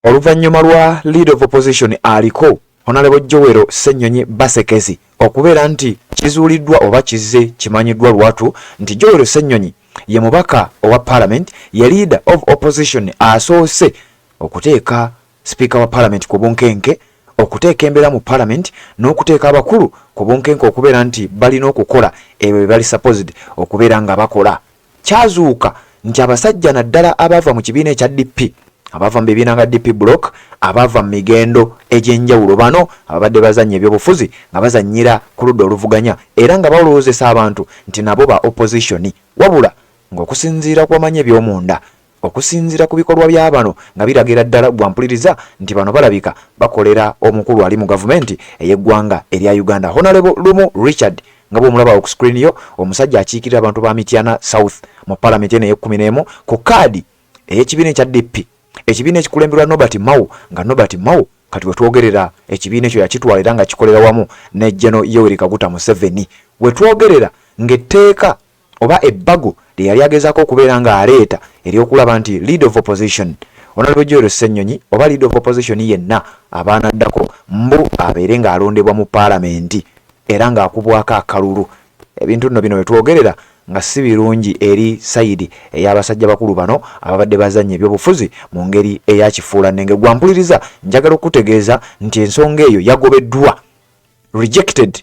Oluvannyuma lwa leader of opposition aliko Honorable Joel Ssenyonyi Basekezi okubeera nti kizuuliddwa oba kizze kimanyiddwa lwatu nti Joel Ssenyonyi ye mubaka owa parliament ye leader of opposition asoose okuteeka speaker wa parliament ku bunkenke, okuteeka embeera mu parliament n'okuteeka abakulu ku bunkenke okubeera nti balina okukola ebyo bali supposed okubeera nga bakola. Kyazuuka nti abasajja naddala abava mu kibiina ekya DP, abava mu bibiina nga DP block, abava mu migendo egy'enjawulo, bano ababadde bazannya ebyobufuzi nga bazannyira ku ludda oluvuganya era nga balowoozesa abantu nti nabo ba opposition, wabula ng'okusinziira ku bamanyi eby'omunda, okusinziira ku bikolwa bya bano nga biragira ddala bwampuliriza nti bano balabika bakolera omukulu ali mu gavumenti ey'eggwanga erya Uganda. Honorable Lumu Richard nga bw'omulaba ku screen yo, omusajja akiikirira abantu ba Mityana South mu parliament eno ey'e11 ku kaadi ey'ekibiina ekya DP, ekibiina ekikulemberwa Nobert Mao, nga Nobert Mao kati wetwogerera ekibiina ekyo yakitwala era nga kikolera wamu ne General Yoweri Kaguta Museveni. Wetwogerera ng'etteeka oba ebbago lye yali agezaako okubeera nga aleeta ery'okulaba nti leader of opposition Honorable Joel Ssenyonyi oba leader of opposition yenna abaanaddako mbu abeere ng'alondebwa mu paalamenti era ng'akubwako akalulu. Ebintu nno bino wetwogerera nga si birungi eri sayidi ey'abasajja bakulu bano ababadde bazannya ebyobufuzi mu ngeri eyakifuula nnenge. Gwampuliriza njagala okutegeeza nti ensonga eyo yagobeddwa, rejected,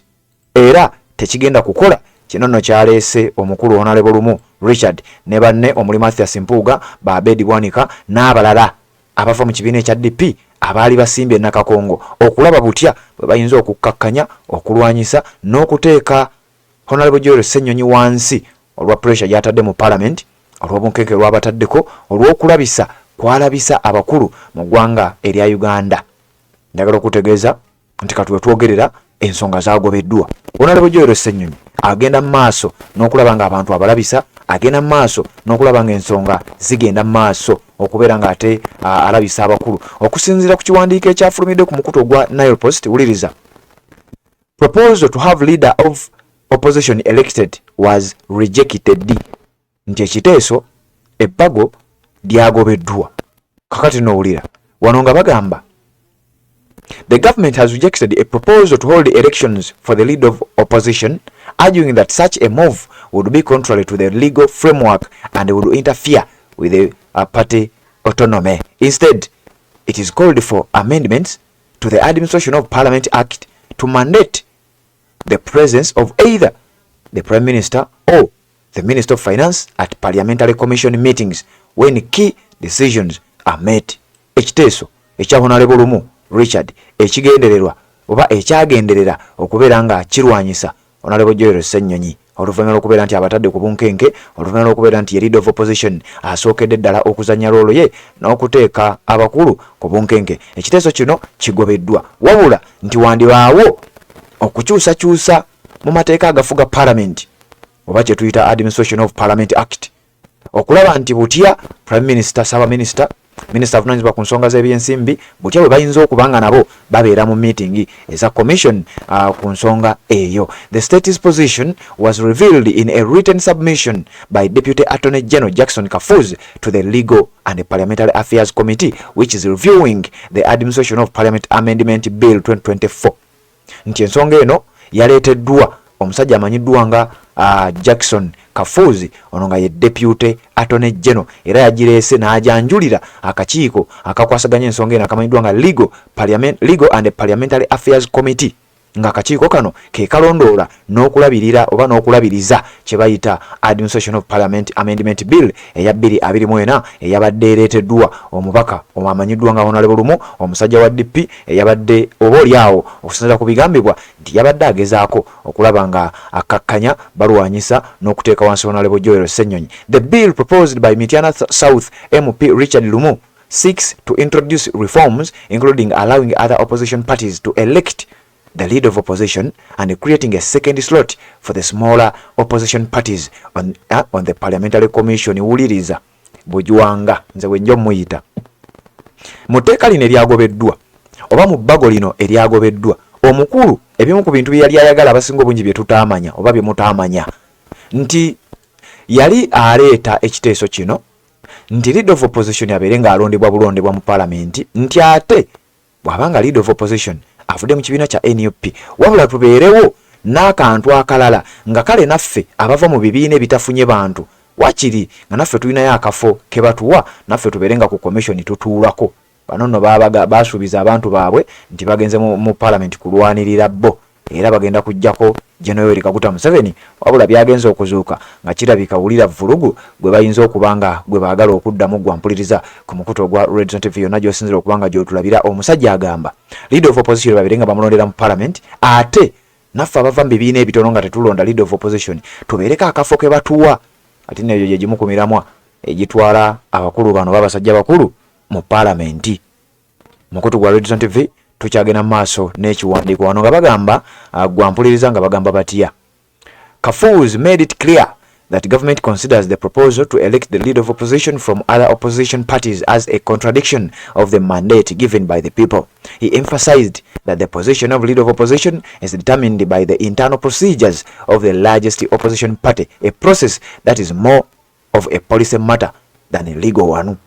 era tekigenda kukola. Kino nno kyaleese omukulu Honorable Lumu Richard ne banne omuli Mathias Mpuuga, Babedi Bwanika n'abalala abava mu kibiina ekya DP abaali basimbye Nakakongo okulaba butya bwe bayinza okukkakkanya, okulwanyisa n'okuteeka Honorable Joel Ssenyonyi wansi olwa pressure gy'atadde mu parliament, olw'obunkenke lw'abataddeko, olw'okulabisa kwalabisa abakulu mu ggwanga erya Uganda. Njagala okutegeeza nti kati wetwogerera ensonga zagobeddwa. Honorable Joel Ssenyonyi agenda mu maaso n'okulaba nga abantu abalabisa, agenda mu maaso n'okulaba nga ensonga zigenda mu maaso okubeera ng'ate alabisa abakulu. Okusinziira ku kiwandiiko ekyafulumidde ku mukutu ogwa Nile Post, wuliriza. Proposal to have leader of opposition elected was rejected. Nti ekiteeso ebbago lyagobeddwa. Kakati n'owulira wano nga bagamba the government has rejected a proposal to hold elections for the leader of opposition, arguing that such a move would be contrary to the legal framework and would interfere with the party autonomy. Instead, it is called for amendments to the Administration of Parliament Act to mandate the presence of either the Prime Minister or the Minister of Finance at parliamentary commission meetings when key decisions are made. Ekiteeso ekya Honorable Lumu Richard ekigendererwa oba ekyagenderera okubeera nga kirwanyisa Honorable Joel Ssenyonyi oluvannyuma lw'okubeera nti abatadde ku bunkenke, oluvannyuma lw'okubeera nti ye leader of opposition asookedde ddala okuzannya loolo ye n'okuteeka abakulu ku bunkenke. Ekiteeso kino kigobeddwa, wabula nti wandibaawo okukyusakyusa mu mateeka agafuga parliament oba kye tuyita Administration of Parliament Act okulaba nti butya Prime Minister, Ssaaba Minisita, Minisita avunaanyizibwa ku nsonga z'ebyensimbi butya bwe bayinza okubanga nabo babeera mu meeting eza commission ku nsonga eyo. The state's position was revealed in a written submission by Deputy Attorney General Jackson Kafuzi to the Legal and Parliamentary Affairs Committee, which is reviewing the Administration of Parliament Amendment Bill 2024. Nti ensonga eno yaleeteddwa omusajja amanyiddwa nga Jackson Kafuzi ono nga ye Deputy Attorney General era yagireese n'ajanjulira akakiiko akakwasaganya ensonga eno akamanyiddwa nga Legal and Parliamentary Affairs Committee, nga akakiiko kano ke kalondoola n'okulabirira oba n'okulabiriza kye bayita Administration of Parliament Amendment Bill eya 2024 eyabadde ereeteddwa omubaka amanyiddwa nga Honorable Lumu, omusajja wa DP eyabadde oba oliawo okusinziira ku bigambibwa nti yabadde agezaako okulaba nga akakkanya balwanyisa n'okuteeka wansi Honorable Joel Ssenyonyi. The bill proposed by Mityana South MP Richard Lumu seeks to introduce reforms including allowing other opposition parties to elect the leader of opposition and creating a second slot for the smaller opposition parties on the parliamentary commission. Wuliriza bujwanga nze wenjo muyita muteeka lino eryagobeddwa oba mu bbago lino eryagobeddwa omukulu ebimu ku bintu byali ayagala abasinga obungi bye tutaamanya oba bye mutaamanya nti yali aleeta ekiteeso kino nti leader of opposition abeere nga alondebwa bulondebwa mu parliament nti ate bw'abanga leader of opposition avudde mu kibiina kya NUP wabula tubeerewo n'akantu akalala nga kale naffe abava mu bibiina ebitafunye bantu wakiri nga naffe tulinayo akafo ke batuwa naffe tubeere nga ku commission tutuulako bano nno basuubiza abantu baabwe nti bagenze mu parliament kulwanirira bo era bagenda kujjako General Kaguta Museveni wabula byagenze okuzuuka nga kirabika wulira vulugu gwe bayinza okubanga gwe baagala okuddamu gwampuliriza ku mukuto gwa Rationale TV yonna gy'osinzira okubanga gy'otulabira omusajja agamba leader of opposition babere nga bamulondera mu parliament ate naffe abava mu bibiina ebitono nga tetulonda leader of opposition tubeereko akafo ke batuwa ate neyo gye gimu ku miramwa egitwala abakulu bano babasajja bakulu mu parliament. Mukutu gwa Rationale TV tukyagenda maaso n'ekiwandiiko wano nga bagamba gwampuliriza nga bagamba batya. Kafuz made it clear that government considers the proposal to elect the leader of opposition from other opposition parties as a contradiction of the mandate given by the people. He emphasized that the position of leader of opposition is determined by the internal procedures of the largest opposition party, a process that is more of a policy matter than a legal one.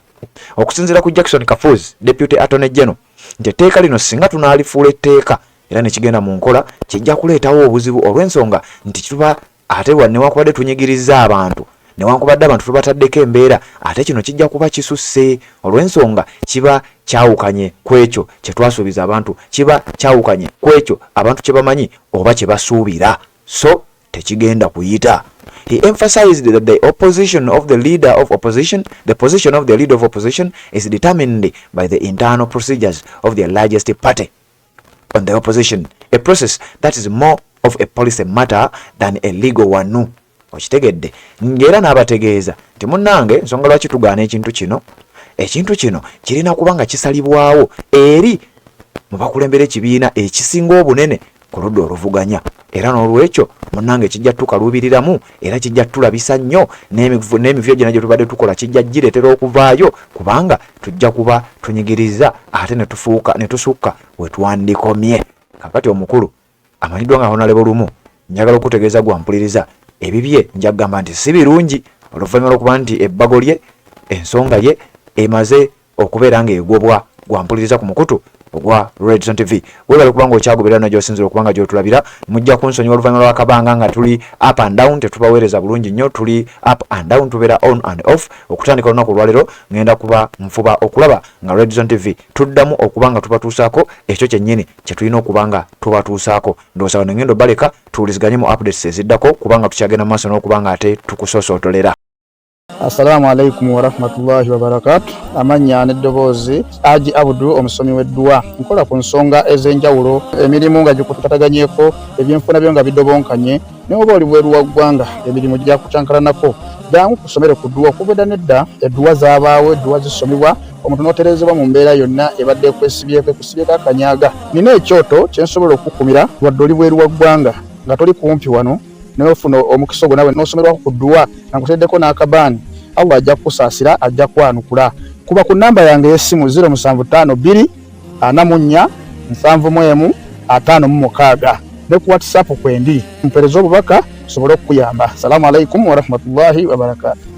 Okusinziira ku Jackson Kafuz, Deputy Attorney General, nti etteeka lino singa tunaalifuula etteeka era ne kigenda mu nkola kijja kuleetawo obuzibu olw'ensonga nti tuba ate newankubadde tunyigiriza abantu newankubadde abantu tubataddeko embeera ate kino kijja kuba kisusse olw'ensonga kiba kyawukanye ku ekyo kye twasuubiza abantu kiba kyawukanye ku ekyo abantu kye bamanyi oba kye basuubira so tekigenda kuyita. He emphasized that the position of the leader of opposition is determined by the internal procedures of the largest party on the opposition, a process that is more of a policy matter than a legal one. Okitegedde ngera n'abategeeza nti munnange ensonga lwaki tugaana ekintu kino kirina kubanga kisalibwawo eri mu bakulembera ekibiina ekisinga obunene ku ludda oluvuganya era n'olwekyo munnange kijja tukaluubiriramu era kijja tulabisa nnyo n'emivyo gyonna gye tubadde tukola kijja gireetera okuvaayo kubanga tujja kuba tunyigiriza ate ne tusukka we twandikomye. Kakati omukulu amanyiddwa nga Honorable Lumu njagala okutegeeza gwampuliriza ebibye njagamba nti si birungi oluvannyuma lw'okuba nti ebbago lye ensonga ye emaze okubeera nga egobwa gwampuliriza ku mukutu ogwa Rationale TV. Webale kubanga okyagoberera na gy'osinzira okubanga gy'otulabira mujja kunsonyiwa oluvannyuma lw'akabanga nga tuli up and down tetubaweereza bulungi nnyo tuli up and down tubeera on and off okutandika olunaku olwaleero ngenda kuba nfuba okulaba nga Rationale TV tuddamu okubanga tubatuusaako ekyo kyennyini kye tulina okubanga tubatuusaako ndowooza wano ngendo baleka tuwuliziganye mu updates eziddako kubanga tukyagenda mu maaso n'okubanga ate tukusosootolera. Assalamu alaikum wa rahmatullahi wa barakatuh. Amanya n'eddoboozi Haji Abdu omusomi w'eddwa nkola ku nsonga ez'enjawulo emirimu nga gikutataganyeko ebyenfuna byo nga bidobonkanye n'oba oli bweru wa ggwanga emirimu gya kucankalanako jangu kusomere ku ddwa okuvudda nedda eddwa zaabaawo eddwa zisomibwa omuntu n'otereezebwa mu mbeera yonna ebadde ekusibyeko akanyaga. Nina ekyoto kye nsobola okukumira wadde oli bweru wa ggwanga nga toli kumpi wano n'ofuna omukisa ogwo nawe n'osomerwako ku ddwa nga nkuteddeko n'akabaani Allah ajja kusaasira ajja kwanukula. Kuba ku namba yange y'essimu 0752 44 71 56 ne ku WhatsApp kwendi mpereza obubaka sobole okuyamba. Assalamu alaikum wa rahmatullahi wa barakatuh.